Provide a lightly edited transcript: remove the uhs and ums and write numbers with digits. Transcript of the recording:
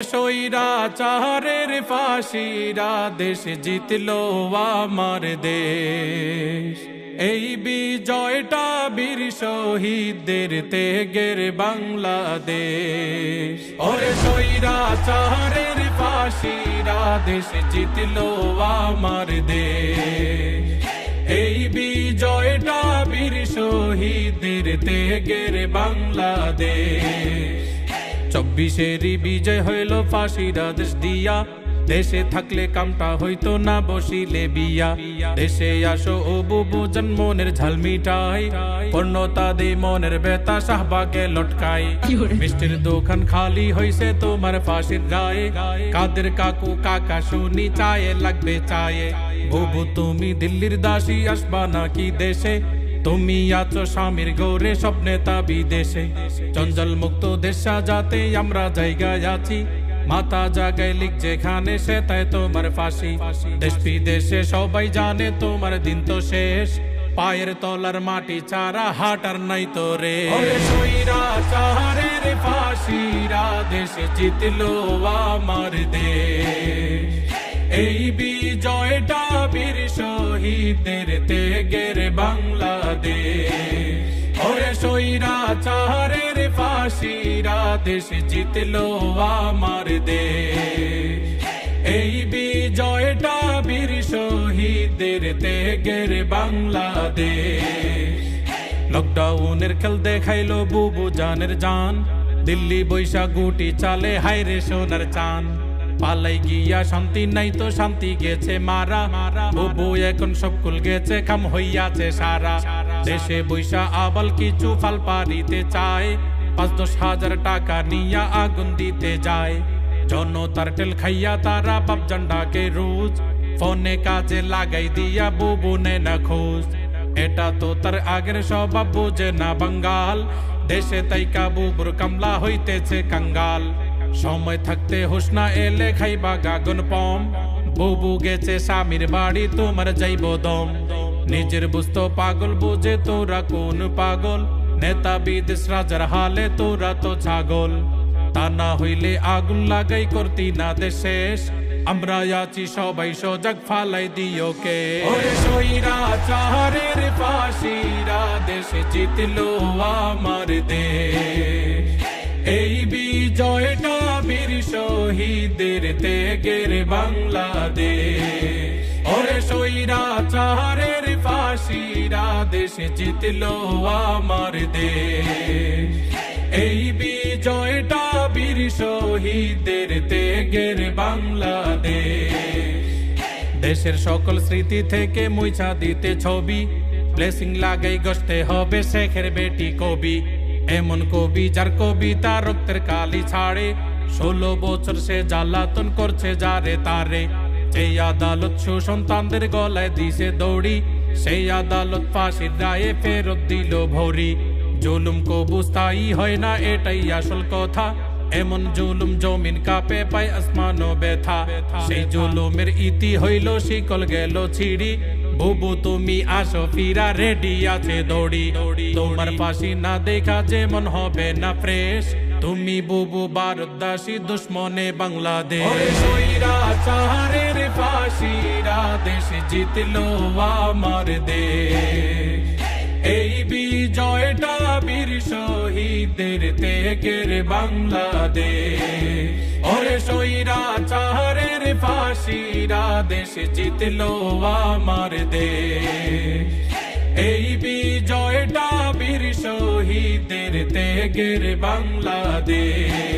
স্বৈরাচারের ফাঁসিরা দেশ জিতলো আমার দেশ। এই বিজয়টা বীর শহীদদের ত্যাগের বাংলাদেশ। ওরে স্বৈরাচারের ফাঁসিরা দেশ জিতলো আমার দেশ। এই বিজয়টা বীর শহীদদের ত্যাগের বাংলাদেশ। 24-এরই বিজয় হইল ফাঁসির আদেশ দিয়া। দেশে থাকলে কামটা হইতো না বসিলে বিয়া। দেশে আসো ও বুবু জান মনের ঝাল মিটাই, পূর্ণতা দে মনের বেতা শাহবাগে লটকাই। মিষ্টির দোকান খালি হইছে তোমার ফাঁসির গায়ে। কাদের কাকু কাকা শুনি চায়ে লাগবে চায়ে। বুবু তুমি দিল্লির দাসী আসবা নাকি দেশে? তুমি আছো স্বামীর গৌরে স্বপ্নে তা বিদেশে। জঞ্জাল মুক্ত দেশ সাজাতে আমরা জায়গায় আছি। মাথা জাগায় লিখ যেখানে সে তাই তোমার ফাঁসি। দেশ বিদেশে সবাই জানে তোমার দিন তো শেষ। পায়ের তলার মাটি ছাড়া হাঁটার নাই তো রে। স্বৈরাচারের ফাঁসিরা দেশে জিতলো আমার দেশ। এই বিজয়টা বীর শহীদদের ত্যাগের বাংলাদেশ। ওরে স্বৈরাচারের ফাঁসিরা দেশ জিতলো আমার দেশ। এই বিজয়টা বীর শহীদদের ত্যাগের বাংলাদেশ। লকডাউনের খেল দেখাইলো বুবু জানের জান। দিল্লি বৈশা গুটি চালে হাইরে সোনার চান। পালাই গিয়া শান্তি নাই তো শান্তি গেছে মারা। বুবু এখন সব কুল গেছে খাম হইয়াছে সারা। দেশে বৈশা আবাল কিছু ফাল পারিতে চায়। 5-10 হাজার টাকা নিয়া আগুন দিতে যায়। জনতার টেল খাইয়া তারা বাপ জান্ডাকে রোজ। ফোনে কাজে লাগাই দিয়া বুবু নেয় না খোঁজ। এটা তো তার আগের স্বভাব বুঝে না বাঙ্গাল। দেশে তাইকা বুবুর কামলা হইতেছে কাঙ্গাল। সময় থাকতে হুশ না এলে খাইবা গাগন পম। বুবু গেছে স্বামীর বাড়ি তোমার যাইব দম। নিজের বুঝতো পাগল বুঝে তোরা কোন পাগল। নেতা বিদেশ রাজার হালে তোরা তো ছাগল। তা না হইলে আগুন লাগাই করতি না দেশ শেষ। আমরা আছি সবাই সজাগ ফালাই দিও কে। স্বৈরাচারের ফাঁসিরা দেশে জিতলো আমার দেশ। এই বিজয়টা বীর শহীদদের ত্যাগের বাংলাদেশ। ওরে স্বৈরাচারের ফাঁসিরা দেশে জিতলো আমার দেশ। এই বিজয়টা বীর শহীদদের ত্যাগের বাংলাদেশ। দেশের সকল স্মৃতি থেকে মুছা দিতে ছবি। ব্লেসিং লাগাই গসতে হবে শেখের বেটি কবি। এমন কবি যার কবিতা রক্তের কালি ছাড়ে। 16 বছর সে জ্বালাতন করছে যারে তারে। সেই আদালত সুসন্তানদের গলায় দিছে দড়ি। সেই আদালত ফাঁসির রায়ে ফেরত দিল ভরি। জুলুম কবু স্থায়ী হয় না এটাই আসল কথা। এমন জুলুম জমিন কাঁপে পায় আসমানও ব্যথা। সেই জুলুমের ইতি হইল শিকল গেল ছিড়ি। বুবু তুমি আসো ফিরা রেডি আছে দড়ি। তোমার ফাঁসি না দেখা যেমন হবে না ফ্রেশ। তুমি বুবু ভারতবাসী দুশ্মনে বাংলাদেশ। স্বৈরাচারের ফাঁসিরা দেশ জিতলো আমার দেশ। এই বিজয়টা বীর শহীদদের ত্যাগের বাংলাদেশ। ওরে স্বৈরাচারের ফাঁসিরা দেশ জিতলো আমার দেশ। এই বিজয়টা বীর শহীদদের ত্যাগের বাংলাদেশ।